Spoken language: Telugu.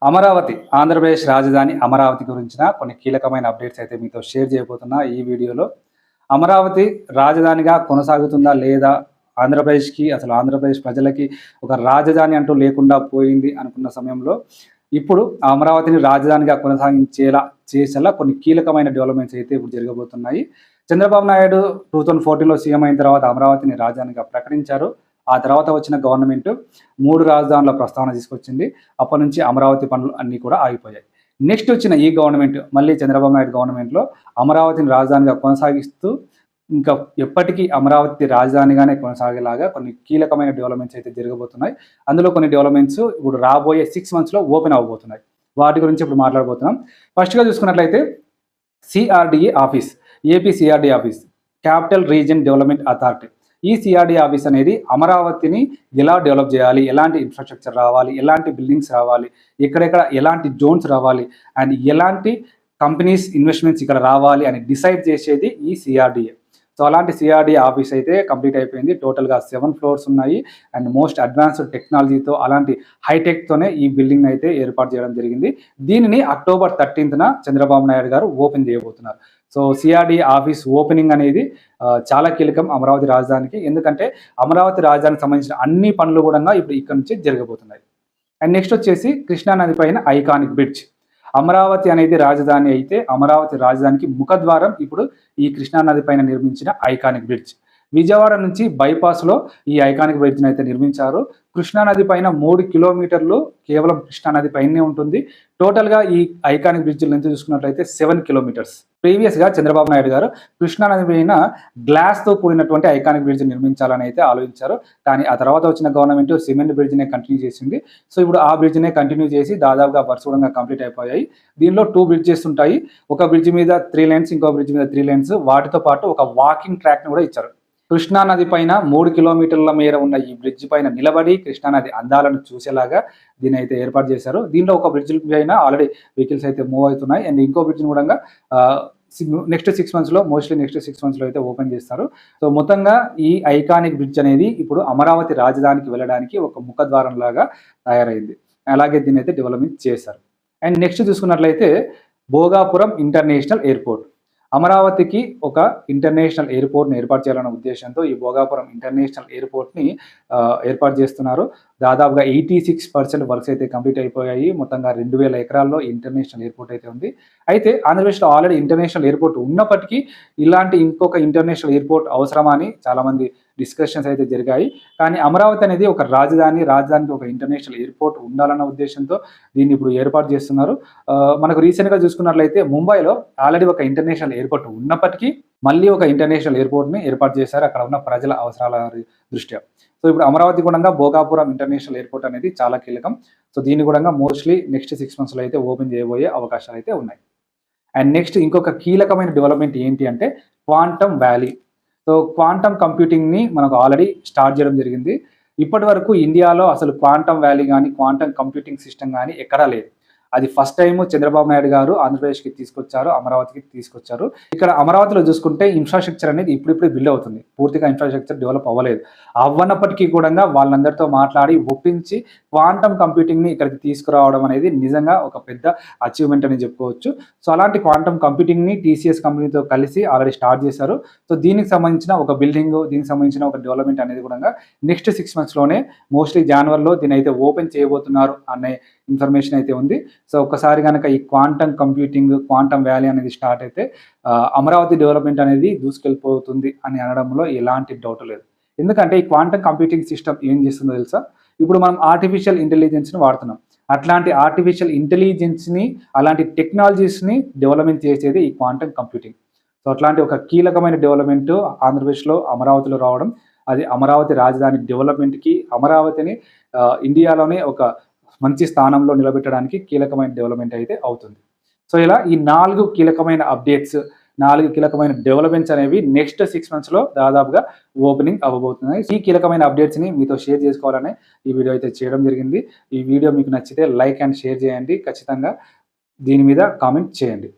అమరావతి ఆంధ్రప్రదేశ్ రాజధాని అమరావతి గురించిన కొన్ని కీలకమైన అప్డేట్స్ అయితే మీతో షేర్ చేయబోతున్నా ఈ వీడియోలో. అమరావతి రాజధానిగా కొనసాగుతుందా లేదా, ఆంధ్రప్రదేశ్కి అసలు ఆంధ్రప్రదేశ్ ప్రజలకి ఒక రాజధాని అంటూ లేకుండా పోయింది అనుకున్న సమయంలో ఇప్పుడు అమరావతిని రాజధానిగా చేసేలా కొన్ని కీలకమైన డెవలప్మెంట్స్ అయితే ఇప్పుడు జరగబోతున్నాయి. చంద్రబాబు నాయుడు 2014లో సీఎం అయిన తర్వాత అమరావతిని రాజధానిగా ప్రకటించారు. ఆ తర్వాత వచ్చిన గవర్నమెంట్ 3 రాజధానుల ప్రస్తావన తీసుకొచ్చింది. అప్పటి నుంచి అమరావతి పనులు అన్నీ కూడా ఆగిపోయాయి. నెక్స్ట్ వచ్చిన ఈ గవర్నమెంట్, మళ్ళీ చంద్రబాబు నాయుడు గవర్నమెంట్లో అమరావతిని రాజధానిగా కొనసాగిస్తూ ఇంకా ఎప్పటికీ అమరావతి రాజధానిగానే కొనసాగేలాగా కొన్ని కీలకమైన డెవలప్మెంట్స్ అయితే జరగబోతున్నాయి. అందులో కొన్ని డెవలప్మెంట్స్ ఇప్పుడు రాబోయే 6 మంత్స్లో ఓపెన్ అవ్వబోతున్నాయి. వాటి గురించి ఇప్పుడు మాట్లాడబోతున్నాం. ఫస్ట్గా చూసుకున్నట్లయితే CRDA office, AP CRD office, capital region development authority. ఈ సిఆర్డీ ఆఫీస్ అనేది అమరావతిని ఎలా డెవలప్ చేయాలి, ఎలాంటి ఇన్ఫ్రాస్ట్రక్చర్ రావాలి, ఎలాంటి బిల్డింగ్స్ రావాలి, ఎక్కడెక్కడ ఎలాంటి జోన్స్ రావాలి అండ్ ఎలాంటి కంపెనీస్ ఇన్వెస్ట్మెంట్స్ ఇక్కడ రావాలి అని డిసైడ్ చేసేది ఈ సిఆర్డీఏ. సో అలాంటి సిఆర్డీ ఆఫీస్ అయితే కంప్లీట్ అయిపోయింది. టోటల్గా 7 ఫ్లోర్స్ ఉన్నాయి అండ్ మోస్ట్ అడ్వాన్స్డ్ టెక్నాలజీతో, అలాంటి హైటెక్తోనే ఈ బిల్డింగ్ అయితే ఏర్పాటు చేయడం జరిగింది. దీనిని అక్టోబర్ 13న చంద్రబాబు నాయుడు గారు ఓపెన్ చేయబోతున్నారు. సో సిఆర్డీ ఆఫీస్ ఓపెనింగ్ అనేది చాలా కీలకం అమరావతి రాజధానికి. ఎందుకంటే అమరావతి రాజధానికి సంబంధించిన అన్ని పనులు కూడా ఇప్పుడు ఇక్కడ నుంచి జరగబోతున్నాయి. అండ్ నెక్స్ట్ వచ్చేసి కృష్ణానది పైన ఐకానిక్ బ్రిడ్జ్. అమరావతి అనేది రాజధాని అయితే అమరావతి రాజధానికి ముఖద్వారం ఇప్పుడు ఈ కృష్ణానది పైన నిర్మించిన ఐకానిక్ బ్రిడ్జ్. విజయవాడ నుంచి బైపాస్లో ఈ ఐకానిక్ బ్రిడ్జ్ని అయితే నిర్మించారు. కృష్ణానది పైన 3 కిలోమీటర్లు కేవలం కృష్ణానది పైనే ఉంటుంది. టోటల్గా ఈ ఐకానిక్ బ్రిడ్జ్ లెంత్ చూసుకున్నట్లయితే 7 కిలోమీటర్స్. ప్రీవియస్గా చంద్రబాబు నాయుడు గారు కృష్ణానది పైన గ్లాస్తో కూడినటువంటి ఐకానిక్ బ్రిడ్జ్ నిర్మించాలని అయితే ఆలోచించారు. కానీ ఆ తర్వాత వచ్చిన గవర్నమెంట్ సిమెంట్ బ్రిడ్జ్నే కంటిన్యూ చేసింది. సో ఇప్పుడు ఆ బ్రిడ్జ్నే కంటిన్యూ చేసి దాదాపుగా వరుసగా కంప్లీట్ అయిపోయాయి. దీనిలో 2 బ్రిడ్జెస్ ఉంటాయి. ఒక బ్రిడ్జ్ మీద 3 లేన్స్, ఇంకో బ్రిడ్జ్ మీద 3 లేన్స్. వాటితో పాటు ఒక వాకింగ్ ట్రాక్ని కూడా ఇచ్చారు. కృష్ణానది పైన 3 కిలోమీటర్ల మేర ఉన్న ఈ బ్రిడ్జ్ పైన నిలబడి కృష్ణానది అందాలను చూసేలాగా దీని అయితే ఏర్పాటు చేశారు. దీనిలో ఒక బ్రిడ్జ్ పైన ఆల్రెడీ వెహికల్స్ అయితే మూవ్ అవుతున్నాయి అండ్ ఇంకో బ్రిడ్జ్ కూడా నెక్స్ట్ 6 మంత్స్లో అయితే ఓపెన్ చేస్తారు. సో మొత్తంగా ఈ ఐకానిక్ బ్రిడ్జ్ అనేది ఇప్పుడు అమరావతి రాజధానికి వెళ్ళడానికి ఒక ముఖద్వారం లాగా తయారైంది. అలాగే దీన్ని అయితే డెవలప్మెంట్ చేశారు. అండ్ నెక్స్ట్ చూసుకున్నట్లయితే భోగాపురం ఇంటర్నేషనల్ ఎయిర్పోర్ట్. అమరావతికి ఒక ఇంటర్నేషనల్ ఎయిర్పోర్ట్ని ఏర్పాటు చేయాలన్న ఉద్దేశంతో ఈ భోగాపురం ఇంటర్నేషనల్ ఎయిర్పోర్ట్ని ఏర్పాటు చేస్తున్నారు. దాదాపుగా 86% వర్క్స్ అయితే కంప్లీట్ అయిపోయాయి. మొత్తంగా 2000 ఎకరాల్లో ఇంటర్నేషనల్ ఎయిర్పోర్ట్ అయితే ఉంది. అయితే ఆంధ్రప్రదేశ్లో ఆల్రెడీ ఇంటర్నేషనల్ ఎయిర్పోర్ట్ ఉన్నప్పటికీ ఇలాంటి ఇంకొక ఇంటర్నేషనల్ ఎయిర్పోర్ట్ అవసరమా అని చాలామంది డిస్కషన్స్ అయితే జరిగాయి. కానీ అమరావతి అనేది ఒక రాజధానికి ఒక ఇంటర్నేషనల్ ఎయిర్పోర్ట్ ఉండాలన్న ఉద్దేశంతో దీన్ని ఇప్పుడు ఏర్పాటు చేస్తున్నారు. మనకు రీసెంట్గా చూసుకున్నట్లయితే ముంబైలో ఆల్రెడీ ఒక ఇంటర్నేషనల్ ఎయిర్పోర్ట్ ఉన్నప్పటికీ మళ్ళీ ఒక ఇంటర్నేషనల్ ఎయిర్పోర్ట్ని ఏర్పాటు చేశారు అక్కడ ఉన్న ప్రజల అవసరాల దృష్ట్యా. సో ఇప్పుడు అమరావతి కూడా భోగాపురం ఇంటర్నేషనల్ ఎయిర్పోర్ట్ అనేది చాలా కీలకం. సో దీన్ని కూడా మోస్ట్లీ నెక్స్ట్ 6 మంత్స్లో అయితే ఓపెన్ చేయబోయే అవకాశాలు అయితే ఉన్నాయి. అండ్ నెక్స్ట్ ఇంకొక కీలకమైన డెవలప్మెంట్ ఏంటి అంటే క్వాంటమ్ వ్యాలీ. సో క్వాంటమ్ కంప్యూటింగ్ని మనకు ఆల్రెడీ స్టార్ట్ చేయడం జరిగింది. ఇప్పటి వరకు ఇండియాలో అసలు క్వాంటమ్ వ్యాలీ కానీ క్వాంటమ్ కంప్యూటింగ్ సిస్టమ్ కానీ ఎక్కడా లేదు. అది ఫస్ట్ టైం చంద్రబాబు నాయుడు గారు ఆంధ్రప్రదేశ్కి తీసుకొచ్చారు, అమరావతికి తీసుకొచ్చారు. ఇక్కడ అమరావతిలో చూసుకుంటే ఇన్ఫ్రాస్ట్రక్చర్ అనేది ఇప్పుడిప్పుడే బిల్డ్ అవుతుంది. పూర్తిగా ఇన్ఫ్రాస్ట్రక్చర్ డెవలప్ అవ్వలేదు. అవ్వనప్పటికీ కూడా వాళ్ళందరితో మాట్లాడి ఒప్పించి క్వాంటమ్ కంప్యూటింగ్ని ఇక్కడికి తీసుకురావడం అనేది నిజంగా ఒక పెద్ద అచీవ్మెంట్ అని చెప్పుకోవచ్చు. సో అలాంటి క్వాంటమ్ కంప్యూటింగ్ని టీసీఎస్ కంపెనీతో కలిసి ఆల్రెడీ స్టార్ట్ చేశారు. సో దీనికి సంబంధించిన ఒక బిల్డింగ్, దీనికి సంబంధించిన ఒక డెవలప్మెంట్ అనేది కూడా నెక్స్ట్ 6 మంత్స్లోనే మోస్ట్లీ జనవరిలో దీని అయితే ఓపెన్ చేయబోతున్నారు అనే ఇన్ఫర్మేషన్ అయితే ఉంది. సో ఒక్కసారి కనుక ఈ క్వాంటమ్ కంప్యూటింగ్, క్వాంటమ్ వ్యాలీ అనేది స్టార్ట్ అయితే అమరావతి డెవలప్మెంట్ అనేది దూసుకెళ్ళిపోతుంది అని అనడంలో ఎలాంటి డౌట్ లేదు. ఎందుకంటే ఈ క్వాంటమ్ కంప్యూటింగ్ సిస్టమ్ ఏం చేస్తుందో తెలుసా? ఇప్పుడు మనం ఆర్టిఫిషియల్ ఇంటెలిజెన్స్ని వాడుతున్నాం. అట్లాంటి ఆర్టిఫిషియల్ ఇంటెలిజెన్స్ని, అలాంటి టెక్నాలజీస్ని డెవలప్మెంట్ చేసేది ఈ క్వాంటమ్ కంప్యూటింగ్. సో అట్లాంటి ఒక కీలకమైన డెవలప్మెంట్ ఆంధ్రప్రదేశ్లో అమరావతిలో రావడం, అది అమరావతి రాజధాని డెవలప్మెంట్కి, అమరావతిని ఇండియాలోనే ఒక మంచి స్థానంలో నిలబెట్టడానికి కీలకమైన డెవలప్మెంట్ అయితే అవుతుంది. సో ఇలా ఈ 4 కీలకమైన అప్డేట్స్, 4 కీలకమైన డెవలప్మెంట్స్ అనేవి నెక్స్ట్ 6 మంత్స్లో దాదాపుగా ఓపెనింగ్ అవ్వబోతున్నాయి. ఈ కీలకమైన అప్డేట్స్ని మీతో షేర్ చేసుకోవాలని ఈ వీడియో అయితే చేయడం జరిగింది. ఈ వీడియో మీకు నచ్చితే లైక్ అండ్ షేర్ చేయండి. ఖచ్చితంగా దీని మీద కామెంట్ చేయండి.